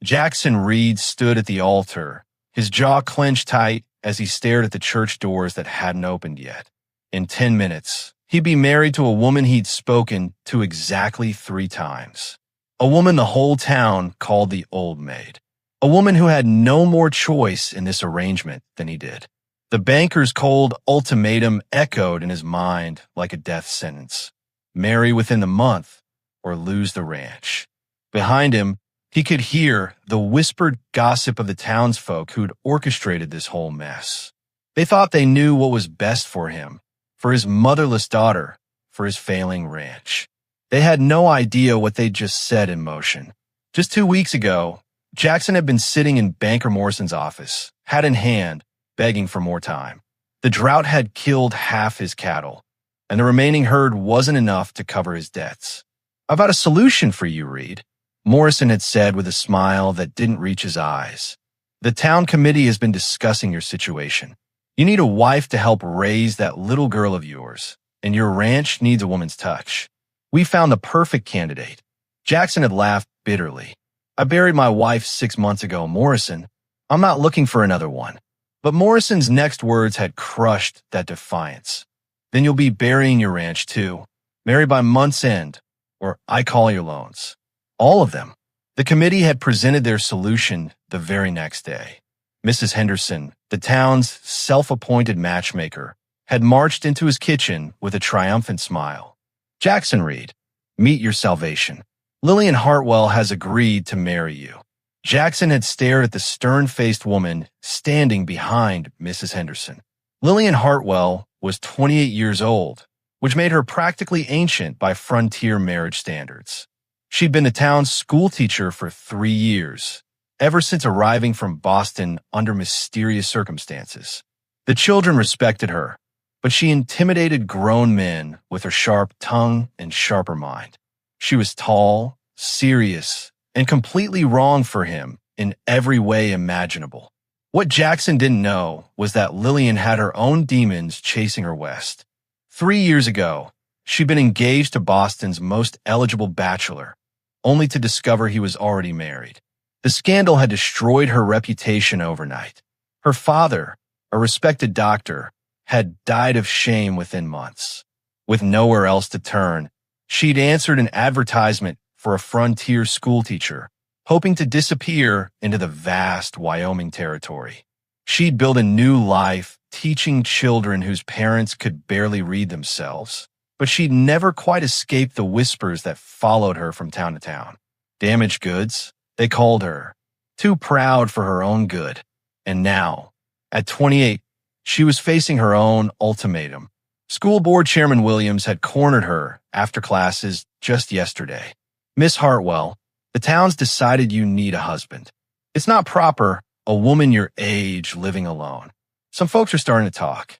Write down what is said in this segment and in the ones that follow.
Jackson Reed stood at the altar, his jaw clenched tight as he stared at the church doors that hadn't opened yet. In 10 minutes, he'd be married to a woman he'd spoken to exactly 3 times. A woman the whole town called the Old Maid. A woman who had no more choice in this arrangement than he did. The banker's cold ultimatum echoed in his mind like a death sentence. Marry within the month or lose the ranch. Behind him, he could hear the whispered gossip of the townsfolk who'd orchestrated this whole mess. They thought they knew what was best for him, for his motherless daughter, for his failing ranch. They had no idea what they'd just set in motion. Just 2 weeks ago, Jackson had been sitting in Banker Morrison's office, hat in hand, begging for more time. The drought had killed half his cattle, and the remaining herd wasn't enough to cover his debts. "I've got a solution for you, Reed," Morrison had said with a smile that didn't reach his eyes. "The town committee has been discussing your situation. You need a wife to help raise that little girl of yours, and your ranch needs a woman's touch. We found the perfect candidate." Jackson had laughed bitterly. "I buried my wife 6 months ago, Morrison. I'm not looking for another one." But Morrison's next words had crushed that defiance. "Then you'll be burying your ranch too. Marry by month's end, or I call your loans." All of them. The committee had presented their solution the very next day. Mrs. Henderson, the town's self-appointed matchmaker, had marched into his kitchen with a triumphant smile. "Jackson Reed, meet your salvation. Lillian Hartwell has agreed to marry you." Jackson had stared at the stern-faced woman standing behind Mrs. Henderson. Lillian Hartwell was 28 years old, which made her practically ancient by frontier marriage standards. She'd been the town's schoolteacher for 3 years, ever since arriving from Boston under mysterious circumstances. The children respected her, but she intimidated grown men with her sharp tongue and sharper mind. She was tall, serious, and completely wrong for him in every way imaginable. What Jackson didn't know was that Lillian had her own demons chasing her west. 3 years ago, she'd been engaged to Boston's most eligible bachelor, only to discover he was already married. The scandal had destroyed her reputation overnight. Her father, a respected doctor, had died of shame within months. With nowhere else to turn, she'd answered an advertisement for a frontier schoolteacher, hoping to disappear into the vast Wyoming territory. She'd build a new life, teaching children whose parents could barely read themselves. But she'd never quite escaped the whispers that followed her from town to town. Damaged goods, they called her. Too proud for her own good. And now, at 28, she was facing her own ultimatum. School board chairman Williams had cornered her after classes just yesterday. "Miss Hartwell, the town's decided you need a husband. It's not proper, a woman your age living alone. Some folks are starting to talk."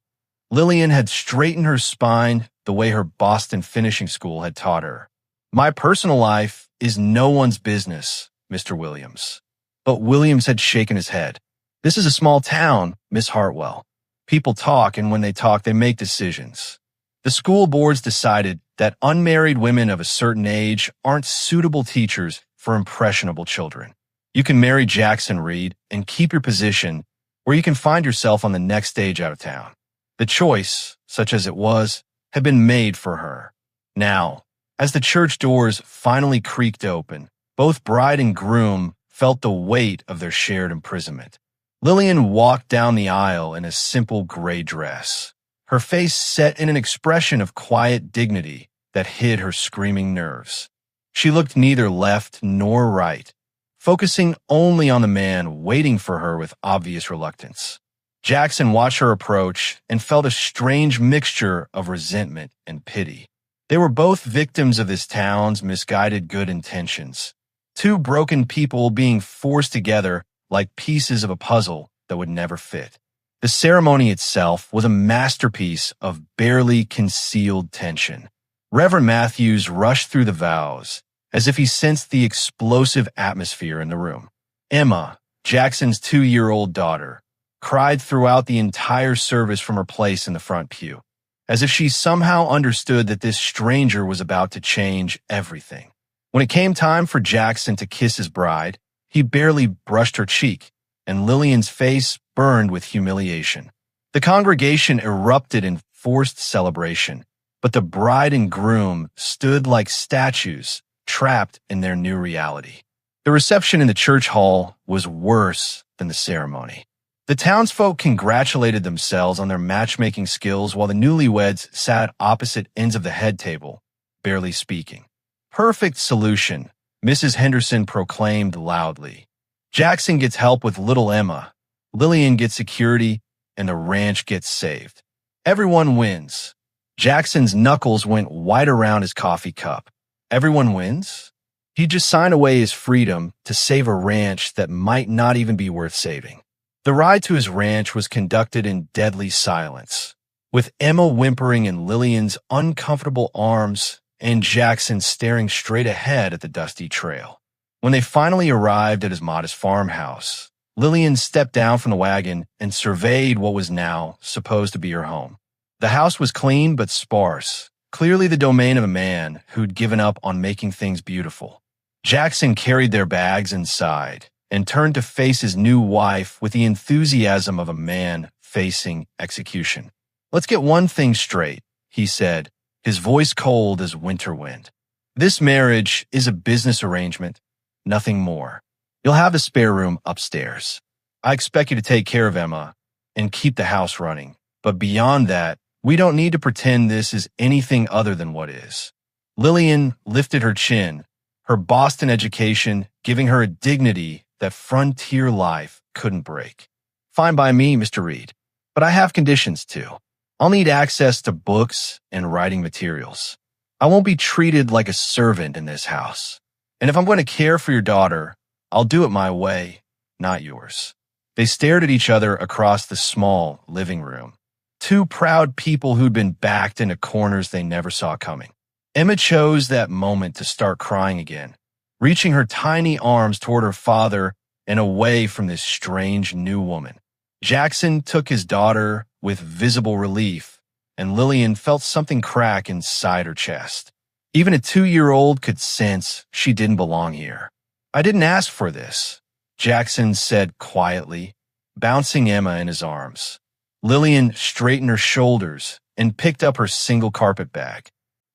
Lillian had straightened her spine the way her Boston finishing school had taught her. "My personal life is no one's business, Mr. Williams." But Williams had shaken his head. "This is a small town, Miss Hartwell. People talk, and when they talk, they make decisions. The school boards decided that unmarried women of a certain age aren't suitable teachers for impressionable children. You can marry Jackson Reed and keep your position where you can find yourself on the next stage out of town." The choice, such as it was, had been made for her. Now, as the church doors finally creaked open, both bride and groom felt the weight of their shared imprisonment. Lillian walked down the aisle in a simple gray dress, her face set in an expression of quiet dignity that hid her screaming nerves. She looked neither left nor right, focusing only on the man waiting for her with obvious reluctance. Jackson watched her approach and felt a strange mixture of resentment and pity. They were both victims of this town's misguided good intentions. Two broken people being forced together like pieces of a puzzle that would never fit. The ceremony itself was a masterpiece of barely concealed tension. Reverend Matthews rushed through the vows as if he sensed the explosive atmosphere in the room. Emma, Jackson's 2-year-old daughter, cried throughout the entire service from her place in the front pew, as if she somehow understood that this stranger was about to change everything. When it came time for Jackson to kiss his bride, He barely brushed her cheek, and Lillian's face burned with humiliation. The congregation erupted in forced celebration, but the bride and groom stood like statues, trapped in their new reality. The reception in the church hall was worse than the ceremony. The townsfolk congratulated themselves on their matchmaking skills while the newlyweds sat at opposite ends of the head table, barely speaking. Perfect solution, Mrs. Henderson proclaimed loudly. Jackson gets help with little Emma, Lillian gets security, and the ranch gets saved. Everyone wins. Jackson's knuckles went white around his coffee cup. Everyone wins? He just signed away his freedom to save a ranch that might not even be worth saving. The ride to his ranch was conducted in deadly silence, with Emma whimpering in Lillian's uncomfortable arms and Jackson staring straight ahead at the dusty trail. When they finally arrived at his modest farmhouse, Lillian stepped down from the wagon and surveyed what was now supposed to be her home. The house was clean but sparse, clearly the domain of a man who'd given up on making things beautiful. Jackson carried their bags inside and turned to face his new wife with the enthusiasm of a man facing execution. "Let's get one thing straight," he said, his voice cold as winter wind. "This marriage is a business arrangement, nothing more. You'll have the spare room upstairs. I expect you to take care of Emma and keep the house running. But beyond that, we don't need to pretend this is anything other than what is." Lillian lifted her chin, her Boston education giving her a dignity that frontier life couldn't break. "Fine by me, Mr. Reed, but I have conditions too. I'll need access to books and writing materials. I won't be treated like a servant in this house. And if I'm going to care for your daughter, I'll do it my way, not yours." They stared at each other across the small living room. Two proud people who'd been backed into corners they never saw coming. Emma chose that moment to start crying again, reaching her tiny arms toward her father and away from this strange new woman. Jackson took his daughter with visible relief, and Lillian felt something crack inside her chest. Even a 2-year-old could sense she didn't belong here. "I didn't ask for this," Jackson said quietly, bouncing Emma in his arms. Lillian straightened her shoulders and picked up her single carpet bag.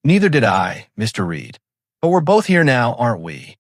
"Neither did I, Mr. Reed. But we're both here now, aren't we?"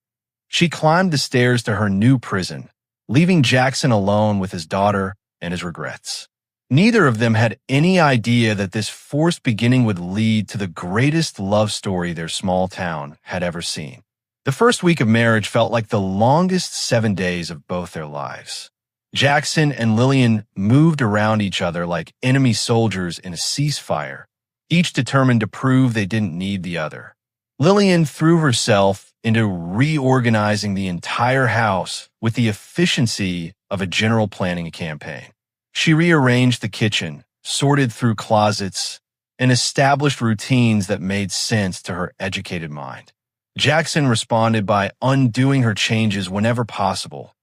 She climbed the stairs to her new prison, leaving Jackson alone with his daughter and his regrets. Neither of them had any idea that this forced beginning would lead to the greatest love story their small town had ever seen. The first week of marriage felt like the longest 7 days of both their lives. Jackson and Lillian moved around each other like enemy soldiers in a ceasefire, each determined to prove they didn't need the other. Lillian threw herself into reorganizing the entire house with the efficiency of a general planning campaign. She rearranged the kitchen, sorted through closets, and established routines that made sense to her educated mind. Jackson responded by undoing her changes whenever possible,